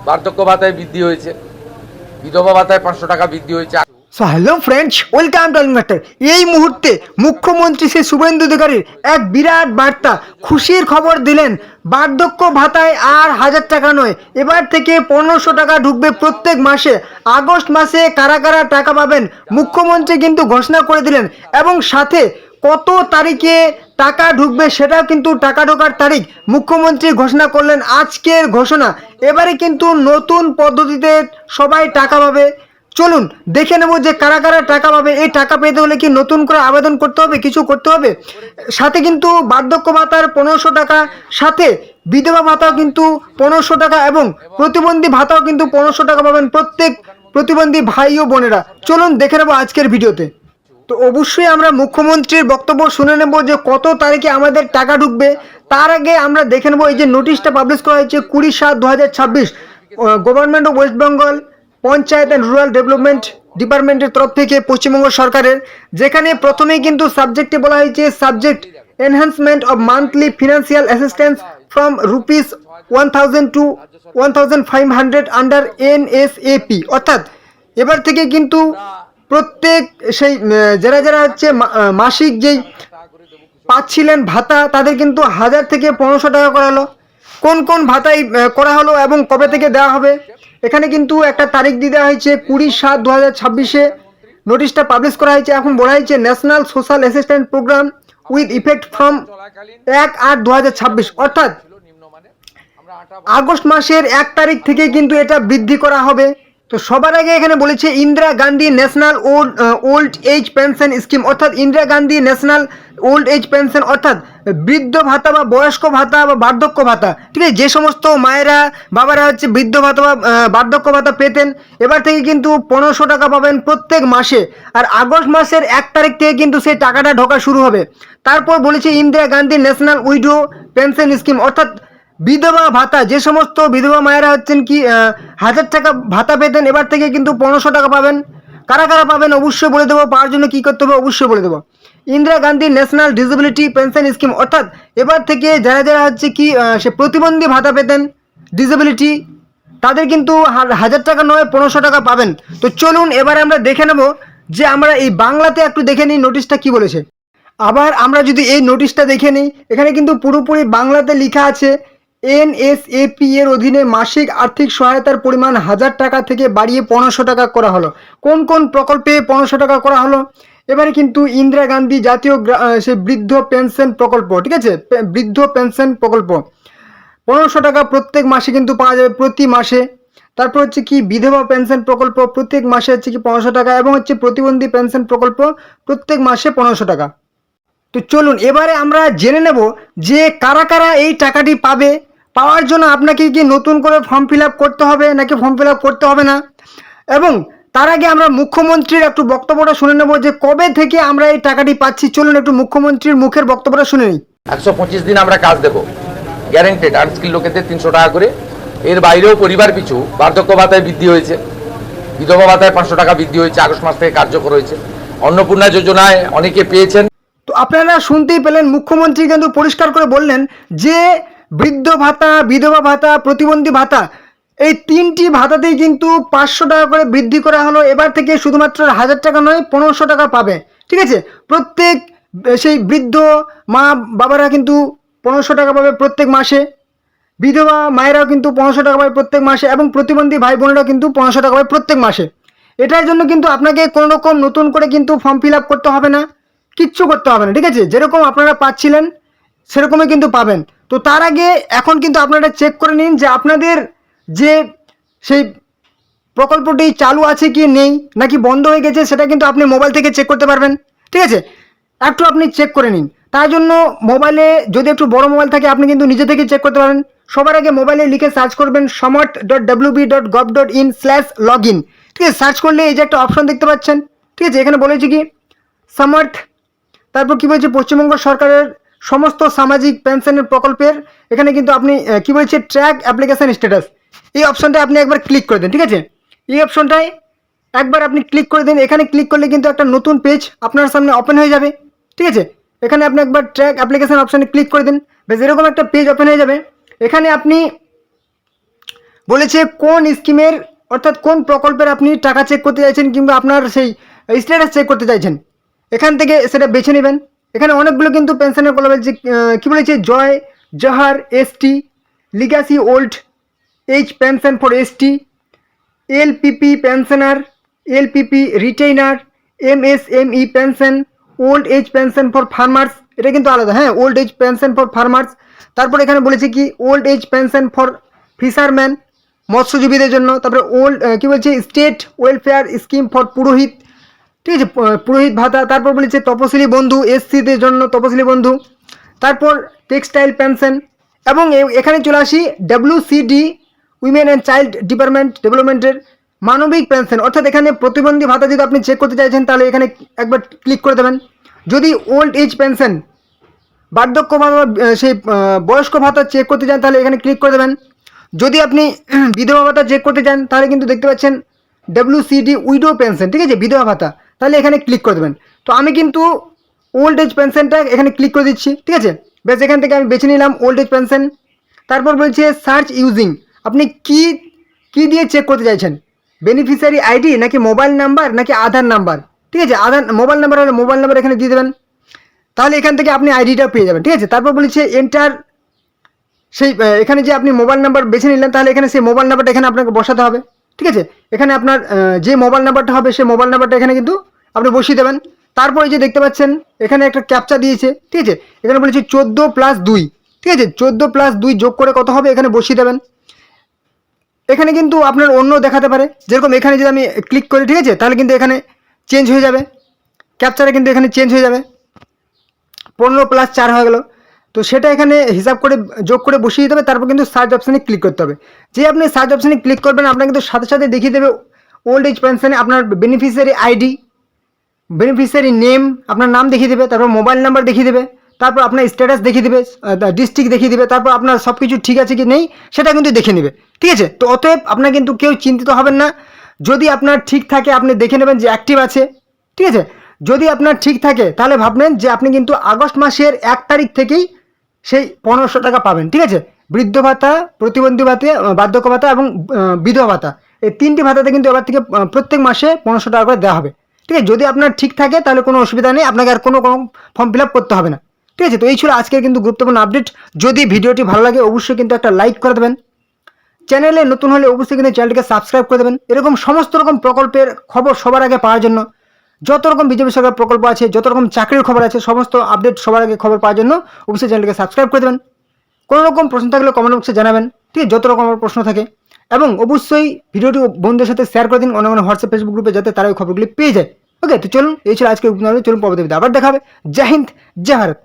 বার্ধক্য ভাতায় বৃদ্ধি হয়েছে, বিধবা ভাতায় 500 টাকা বৃদ্ধি হয়েছে। So hello friends, welcome to matter. এই মুহূর্তে মুখ্যমন্ত্রী শ্রী শুভেন্দু অধিকারীর এক বিরাট বার্তা, খুশির খবর দিলেন। বার্ধক্য ভাতায় আর 1000 টাকা নয়, এবার থেকে 1500 টাকা ঢুকবে প্রত্যেক মাসে। আগস্ট মাসে কারা কারা টাকা পাবেন মুখ্যমন্ত্রী কিন্তু ঘোষণা করে দিলেন, এবং সাথে কত তারিখে টাকা ঢুকবে সেটাও কিন্তু, টাকা ঢোকার তারিখ মুখ্যমন্ত্রী ঘোষণা করলেন। আজকের ঘোষণা, এবারে কিন্তু নতুন পদ্ধতিতে সবাই টাকা পাবে। চলুন দেখে নেব যে কারা কারা টাকা পাবে। এই টাকা পেতে হলে কি নতুন করে আবেদন করতে হবে, কিছু করতে হবে? সাথে কিন্তু বার্ধক্য ভাতার 1500 টাকা, সাথে বিধবা ভাতাও কিন্তু 1500 টাকা, এবং প্রতিবন্ধী ভাতাও কিন্তু 1500 টাকা পাবেন প্রত্যেক প্রতিবন্ধী ভাই ও বোনেরা। চলুন দেখে নেব আজকের ভিডিওতে। তো অবশ্যই আমরা মুখ্যমন্ত্রীর বক্তব্য শুনে নেব যে কত তারিখে আমাদের টাকা ঢুকবে। তার আগে আমরা দেখে নেব এই যে নোটিশটা পাবলিশ করা হয়েছে 20/7/2026 government of West Bengal panchayat and rural development ডিপার্টমেন্টের তরফ থেকে, পশ্চিমবঙ্গ সরকারের, যেখানে প্রথমেই কিন্তু সাবজেক্টে বলা হয়েছে subject enhancement of monthly financial assistance from ₹1000 to 1500 under NSAP। অর্থাৎ এবার থেকে কিন্তু প্রত্যেক সেই যারা যারা হচ্ছে মাসিক যেই পাচ্ছিলেন ভাতা, তাদের কিন্তু 1000 থেকে 1500 টাকা করা হলো। কোন কোন ভাতাই করা হলো এবং কবে থেকে দেওয়া হবে, এখানে কিন্তু একটা তারিখ দিয়ে দেওয়া হয়েছে 20/7/2026-এ নোটিশটা পাবলিশ করা হয়েছে। এখন বলা হয়েছে national social assistance programme with effect from 1/8/2026, অর্থাৎ আগস্ট মাসের 1 তারিখ থেকে কিন্তু এটা বৃদ্ধি করা হবে। তো সবার আগে এখানে বলেছে Indira Gandhi national old age pension scheme, অর্থাৎ Indira Gandhi national old age pension, অর্থাৎ বৃদ্ধ ভাতা বা বয়স্ক ভাতা বা বার্ধক্য ভাতা। ঠিক আছে, যে সমস্ত মায়েরা বাবারা হচ্ছে বৃদ্ধ ভাতা বা বার্ধক্য ভাতা পেতেন, এবার থেকে কিন্তু 1500 টাকা পাবেন প্রত্যেক মাসে। আর আগস্ট মাসের 1 তারিখ থেকে কিন্তু সেই টাকাটা ঢোকা শুরু হবে। তারপর বলেছে Indira Gandhi national widow pension scheme, অর্থাৎ বিধবা ভাতা, যে সমস্ত বিধবা মায়েরা হচ্ছেন কি 1000 টাকা ভাতা পেতেন, এবার থেকে কিন্তু 1500 টাকা পাবেন। কারা কারা পাবেন অবশ্যই বলে দেবো, পাওয়ার জন্য কী করতে হবে অবশ্যই বলে দেবো। Indira Gandhi national disability pension scheme, অর্থাৎ এবার থেকে যারা যারা হচ্ছে কি সে প্রতিবন্ধী ভাতা পেতেন, ডিসেবিলিটি, তাদের কিন্তু 1000 টাকা নয় 1500 টাকা পাবেন। তো চলুন এবার আমরা দেখে নেব যে আমরা এই বাংলাতে একটু দেখে নিই নোটিশটা কি বলেছে। আবার আমরা যদি এই নোটিশটা দেখে নিই, এখানে কিন্তু পুরোপুরি বাংলাতে লেখা আছে NSAP এর অধীনে মাসিক আর্থিক সহায়তার পরিমাণ 1000 টাকা থেকে বাড়িয়ে 1500 টাকা করা হলো। কোন কোন প্রকল্পে 1500 টাকা করা হলো? এবারে কিন্তু ইন্দিরা গান্ধী জাতীয় সে বৃদ্ধ পেনশন প্রকল্প, ঠিক আছে, বৃদ্ধ পেনশন প্রকল্প 1500 টাকা প্রত্যেক মাসে কিন্তু পাওয়া যাবে প্রতি মাসে। তারপর হচ্ছে কি বিধবা পেনশন প্রকল্প প্রত্যেক মাসে হচ্ছে কি 1500 টাকা, এবং হচ্ছে প্রতিবন্ধী পেনশন প্রকল্প প্রত্যেক মাসে 1500 টাকা। তো চলুন এবারে আমরা জেনে নেব যে কারা কারা এই টাকাটি পাবে। পাওয়ার জন্য আপনাকে কি নতুন করে ফর্ম ফিল আপ করতে হবে নাকি ফর্ম ফিল আপ করতে হবে না, এবং তার আগে আমরা মুখ্যমন্ত্রীর একটু বক্তব্যটা শুনে নেব যে কবে থেকে আমরা এই টাকাটি পাচ্ছি। চলুন একটু মুখ্যমন্ত্রীর মুখের বক্তব্যটা শুনে নিই। 125 দিন আমরা কাজ দেবো, গ্যারেন্টেড। আনস্কিল লোকেদের 300 টাকা করে। এর বাইরেও পরিবার পিছু বার্ধক্য ভাতায় বৃদ্ধি হয়েছে, বিধবা ভাতায় 500 টাকা বৃদ্ধি হয়েছে, আগস্ট মাস থেকে কার্যকর হয়েছে। অন্নপূর্ণা যোজনায় অনেকে পেয়েছেন। তো আপনারা শুনতেই পেলেন, মুখ্যমন্ত্রী কিন্তু পরিষ্কার করে বললেন যে বৃদ্ধ ভাতা, বিধবা ভাতা, প্রতিবন্ধী ভাতা, এই 3টি ভাতাতেই কিন্তু 500 টাকা করে বৃদ্ধি করা হলো। এবার থেকে শুধুমাত্র 1000 টাকা নয় 1500 টাকা পাবে। ঠিক আছে, প্রত্যেক সেই বৃদ্ধ মা বাবারা কিন্তু 1500 টাকা পাবে প্রত্যেক মাসে, বিধবা মায়েরাও কিন্তু 1500 টাকা পাবে প্রত্যেক মাসে, এবং প্রতিবন্ধী ভাই বোনেরাও কিন্তু 1500 টাকা পাবে প্রত্যেক মাসে। এটার জন্য কিন্তু আপনাকে কোনো রকম নতুন করে কিন্তু ফর্ম ফিল আপ করতে হবে না, কিচ্ছু করতে হবে না। ঠিক আছে, যেরকম আপনারা পাচ্ছিলেন সেরকমই কিন্তু পাবেন। তো তার আগে এখন কিন্তু আপনারা চেক করে নিন যে আপনাদের যে সেই প্রকল্পটি চালু আছে কি নেই, নাকি বন্ধ হয়ে গেছে, সেটা কিন্তু আপনি মোবাইল থেকে চেক করতে পারবেন। ঠিক আছে, একটু আপনি চেক করে নিন। তার জন্য মোবাইলে যদি একটু বড় মোবাইল থাকে আপনি কিন্তু নিজে থেকে চেক করতে পারবেন। সবার আগে মোবাইলে লিখে সার্চ করবেন smart.wb.gov.in/login। ঠিক আছে, সার্চ করলে এই যে একটা অপশন দেখতে পাচ্ছেন, ঠিক আছে, এখানে বলেছে কি সামার্ট, তারপর কি বলছে পশ্চিমবঙ্গ সরকারের সমস্ত সামাজিক পেনশনের প্রকল্পের, এখানে কিন্তু আপনি কি বলছে ট্র্যাক অ্যাপ্লিকেশন স্ট্যাটাস, এই অপশনটা আপনি একবার ক্লিক করে দেন। ঠিক আছে, এই অপশনটায় একবার আপনি ক্লিক করে দিন। এখানে ক্লিক করলে কিন্তু একটা নতুন পেজ আপনার সামনে ওপেন হয়ে যাবে। ঠিক আছে, এখানে আপনি একবার ট্র্যাক অ্যাপ্লিকেশন অপশানে ক্লিক করে দিন, বেশ এরকম একটা পেজ ওপেন হয়ে যাবে। এখানে আপনি বলেছে কোন স্কিমের অর্থাৎ কোন প্রকল্পের আপনি টাকা চেক করতে চাইছেন কিংবা আপনার সেই স্ট্যাটাস চেক করতে চাইছেন, এখান থেকে সেটা বেছে নেবেন। এখানে অনেকগুলো কিন্তু পেনশনের কথা বলছে, কী বলেছে, Jai Johar ST, legacy old age pension for ST, LPP pensioner, LPP retainer, MSME pension, old age pension for farmers, এটা কিন্তু আলাদা, হ্যাঁ, old age pension for farmers. তারপর এখানে বলেছে কি old age pension for fisherman, মৎস্যজীবীদের জন্য। তারপরে কী বলছে, স্টেট ওয়েলফেয়ার স্কিম ফর পুরোহিত, ঠিক আছে, পুরোহিত ভাতা। তারপর বলেছে তপশিলি বন্ধু, এসসিদের জন্য তপশিলি বন্ধু। তারপর টেক্সটাইল পেনশন, এবং এখানে চলে আসি WCD উইমেন অ্যান্ড চাইল্ড ডেভেলপমেন্টের মানবিক পেনশন, অর্থাৎ এখানে প্রতিবন্ধী ভাতা যদি আপনি চেক করতে চাইছেন তাহলে এখানে একবার ক্লিক করে দেবেন। যদি ওল্ড এজ পেনশন, বার্ধক্য ভাতা, সেই বয়স্ক ভাতা চেক করতে চান তাহলে এখানে ক্লিক করে দেবেন। যদি আপনি বিধবা ভাতা চেক করতে চান তাহলে কিন্তু দেখতে পাচ্ছেন WCD উইডো পেনশন, ঠিক আছে, বিধবা ভাতা, তাহলে এখানে ক্লিক করে দেবেন। তো আমি কিন্তু ওল্ড এজ পেনশনটা এখানে ক্লিক করে দিচ্ছি, ঠিক আছে। বেশ, এখান থেকে আমি বেছে নিলাম ওল্ড এজ পেনশন। তারপর বলছে সার্চ ইউজিং, আপনি কি দিয়ে চেক করতে চাইছেন, বেনিফিশিয়ারি আইডি নাকি মোবাইল নাম্বার নাকি আধার নাম্বার, ঠিক আছে। মোবাইল নাম্বার হলে মোবাইল নাম্বার এখানে দিয়ে দেবেন, তাহলে এখান থেকে আপনি আইডিটা পেয়ে যাবেন, ঠিক আছে। তারপর বলেছে এন্টার, সেই এখানে যে আপনি মোবাইল নাম্বার বেছে নিলেন তাহলে এখানে সেই মোবাইল নাম্বারটা এখানে আপনাকে বসাতে হবে, ঠিক আছে। এখানে আপনার যে মোবাইল নাম্বারটা হবে সেই মোবাইল নাম্বারটা এখানে কিন্তু আপনি বসিয়ে দেবেন। তারপরে যে দেখতে পাচ্ছেন এখানে একটা ক্যাপচা দিয়েছে, ঠিক আছে। এখানে বলেছে 14+2, ঠিক আছে, 14+2 যোগ করে কত হবে এখানে বসিয়ে দেবেন। এখানে কিন্তু আপনার অন্য দেখাতে পারে, যেরকম এখানে যদি আমি ক্লিক করি, ঠিক আছে, তাহলে কিন্তু এখানে চেঞ্জ হয়ে যাবে, ক্যাপচারে কিন্তু এখানে চেঞ্জ হয়ে যাবে, 15+4 হয়ে গেল। তো সেটা এখানে হিসাব করে যোগ করে বসিয়ে দিতে হবে। তারপর কিন্তু সার্চ অপশানে ক্লিক করতে হবে। যে আপনি সার্চ অপশানে ক্লিক করবেন আপনার কিন্তু সাথে সাথে দেখিয়ে দেবে ওল্ড এজ পেনশনে আপনার বেনিফিশিয়ারি আইডি, বেনিফিশিয়ারি নেম, আপনার নাম দেখিয়ে দেবে, তারপর মোবাইল নাম্বার দেখিয়ে দেবে, তারপর আপনার স্ট্যাটাস দেখিয়ে দেবে, ডিস্ট্রিক্ট দেখিয়ে দেবে, তারপর আপনার সব কিছু ঠিক আছে কি নেই সেটা কিন্তু দেখে নেবে, ঠিক আছে। তো অতএব আপনার কিন্তু কেউ চিন্তিত হবেন না, যদি আপনার ঠিক থাকে আপনি দেখে নেবেন যে অ্যাক্টিভ আছে, ঠিক আছে। যদি আপনার ঠিক থাকে তাহলে ভাববেন যে আপনি কিন্তু আগস্ট মাসের 1 তারিখ থেকেই সেই 1500 টাকা পাবেন, ঠিক আছে। বৃদ্ধ ভাতা, প্রতিবন্ধী ভাতা, বার্ধক্য ভাতা এবং বিধবা ভাতা, এই 3টি ভাতাতে কিন্তু এবার থেকে প্রত্যেক মাসে 1500 টাকা করে দেওয়া হবে, ঠিক আছে। যদি আপনার ঠিক থাকে তাহলে কোনো অসুবিধা নেই, আপনাকে আর কোনো ফর্ম ফিল আপ করতে হবে না, ঠিক আছে। তো এই ছিল আজকের কিন্তু গুরুত্বপূর্ণ আপডেট। যদি ভিডিওটি ভালো লাগে অবশ্যই কিন্তু একটা লাইক করে দেবেন, চ্যানেলে নতুন হলে অবশ্যই কিন্তু চ্যানেলটিকে সাবস্ক্রাইব করে দেবেন। এরকম সমস্ত রকম প্রকল্পের খবর সবার আগে পাওয়ার জন্য, যত রকম বিজেপি সরকার প্রকল্প আছে, যত রকম চাকরির খবর আছে, সমস্ত আপডেট সবার আগে খবর পাওয়ার জন্য অবশ্যই চ্যানেলটিকে সাবস্ক্রাইব করে দেবেন। কোনো রকম প্রশ্ন থাকলে কমেন্ট বক্সে জানাবেন, ঠিক আছে, যত রকম প্রশ্ন থাকে। এবং অবশ্যই ভিডিওটি বন্ধুদের সাথে শেয়ার করে দিন অন্য হোয়াটসঅ্যাপ ফেসবুক গ্রুপে, যাতে তারা ওই খবরগুলি পেয়ে যায়। ওকে, তো চলুন, এই ছিল আজকে, চলুন পরবর্তী ভিডিও আবার দেখা হবে। জয় হিন্দ, জয় ভারত।